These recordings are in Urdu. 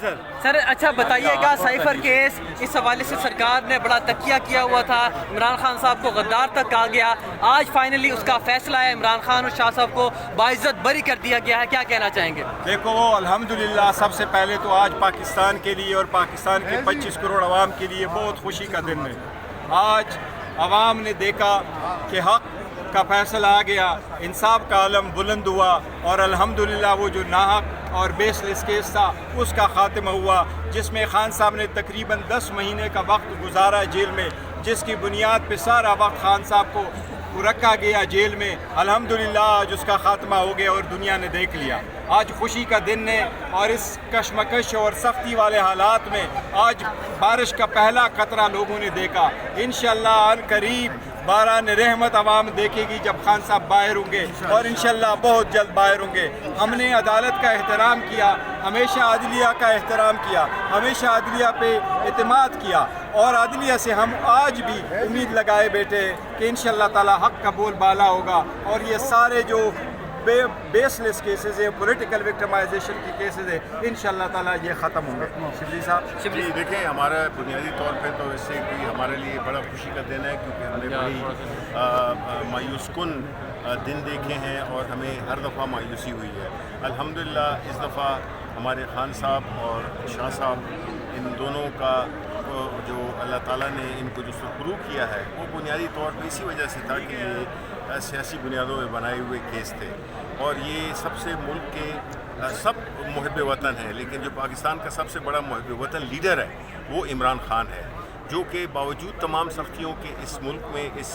سر سر اچھا بتائیے گا سائفر کیس اس حوالے سے سرکار نے بڑا تکیہ کیا ہوا تھا، عمران خان صاحب کو غدار تک کہا گیا، آج فائنلی اس کا فیصلہ ہے، عمران خان اور شاہ صاحب کو باعزت بری کر دیا گیا ہے، کیا کہنا چاہیں گے؟ دیکھو الحمدللہ سب سے پہلے تو آج پاکستان کے لیے اور پاکستان کے 25 کروڑ عوام کے لیے بہت خوشی کا دن ہے۔ آج عوام نے دیکھا کہ حق کا فیصلہ آ گیا، انصاف کا علم بلند ہوا اور الحمدللہ وہ جو ناحق اور بیس لیس کیس تھا اس کا خاتمہ ہوا، جس میں خان صاحب نے تقریباً 10 مہینے کا وقت گزارا جیل میں، جس کی بنیاد پہ سارا وقت خان صاحب کو رکھا گیا جیل میں۔ الحمدللہ آج اس کا خاتمہ ہو گیا اور دنیا نے دیکھ لیا۔ آج خوشی کا دن ہے اور اس کشمکش اور سختی والے حالات میں آج بارش کا پہلا قطرہ لوگوں نے دیکھا۔ انشاءاللہ ان قریب باران رحمت عوام دیکھے گی جب خان صاحب باہر ہوں گے، اور انشاءاللہ بہت جلد باہر ہوں گے۔ ہم نے عدالت کا احترام کیا، ہمیشہ عدلیہ کا احترام کیا، ہمیشہ عدلیہ پہ اعتماد کیا، اور عدلیہ سے ہم آج بھی امید لگائے بیٹھے ہیں کہ انشاءاللہ تعالی حق کا بول بالا ہوگا، اور یہ سارے جو بیس لیس کیسز ہیں، پولیٹیکل وکٹمائزیشن کی کیسز ہیں، انشاءاللہ تعالیٰ یہ ختم ہوں گے۔ شبلی صاحب جی دیکھیں، ہمارا بنیادی طور پہ تو اس سے کوئی ہمارے لیے بڑا خوشی کا دن ہے، کیونکہ ہم نے بڑی مایوس کن دن دیکھے ہیں اور ہمیں ہر دفعہ مایوسی ہوئی ہے۔ الحمدللہ اس دفعہ ہمارے خان صاحب اور شاہ صاحب ان دونوں کا جو اللہ تعالیٰ نے ان کو جو سرخرو کیا ہے وہ بنیادی طور پہ اسی وجہ سے تھا کہ یہ سیاسی بنیادوں میں بنائے ہوئے کیس تھے، اور یہ سب سے ملک کے سب محب وطن ہیں، لیکن جو پاکستان کا سب سے بڑا محب وطن لیڈر ہے وہ عمران خان ہے، جو کہ باوجود تمام سختیوں کے اس ملک میں اس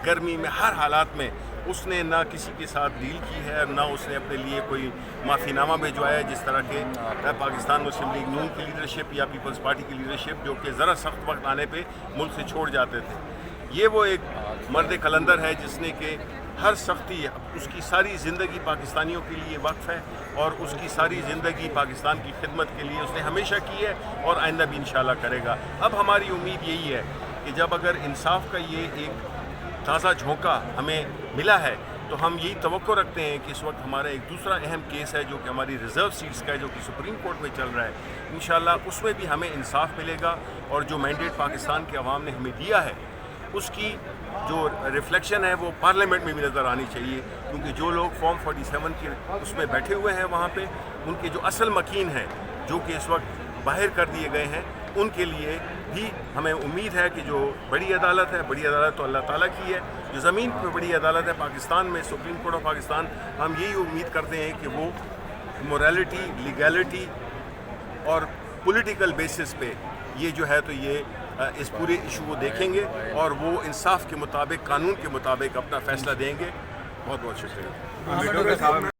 گرمی میں ہر حالات میں اس نے نہ کسی کے ساتھ ڈیل کی ہے، نہ اس نے اپنے لیے کوئی معافی نامہ بھجوایا ہے، جس طرح کہ پاکستان مسلم لیگ نون کی لیڈرشپ یا پیپلز پارٹی کی لیڈرشپ جو کہ ذرا سخت وقت آنے پہ ملک سے چھوڑ جاتے تھے۔ یہ وہ ایک مرد قلندر ہے جس نے کہ ہر سختی، اس کی ساری زندگی پاکستانیوں کے لیے وقف ہے، اور اس کی ساری زندگی پاکستان کی خدمت کے لیے اس نے ہمیشہ کی ہے اور آئندہ بھی انشاءاللہ کرے گا۔ اب ہماری امید یہی ہے کہ جب اگر انصاف کا یہ ایک تازہ جھونکا ہمیں ملا ہے تو ہم یہی توقع رکھتے ہیں کہ اس وقت ہمارا ایک دوسرا اہم کیس ہے جو کہ ہماری ریزرو سیٹس کا ہے، جو کہ سپریم کورٹ میں چل رہا ہے، انشاءاللہ اس میں بھی ہمیں انصاف ملے گا، اور جو مینڈیٹ پاکستان کے عوام نے ہمیں دیا ہے اس کی جو ریفلیکشن ہے وہ پارلیمنٹ میں بھی نظر آنی چاہیے، کیونکہ جو لوگ فارم 47 کے اس میں بیٹھے ہوئے ہیں وہاں پہ، ان کے جو اصل مکین ہیں جو کہ اس وقت باہر کر دیے گئے ہیں، ان کے لیے بھی ہمیں امید ہے کہ جو بڑی عدالت ہے، بڑی عدالت تو اللہ تعالیٰ کی ہے، جو زمین پہ بڑی عدالت ہے پاکستان میں، سپریم کورٹ آف پاکستان، ہم یہی امید کرتے ہیں کہ وہ موریلٹی، لیگیلٹی اور پولیٹیکل بیسس پہ یہ جو ہے تو یہ اس پورے ایشو کو دیکھیں گے، اور وہ انصاف کے مطابق، قانون کے مطابق اپنا فیصلہ دیں گے۔ بہت بہت شکریہ۔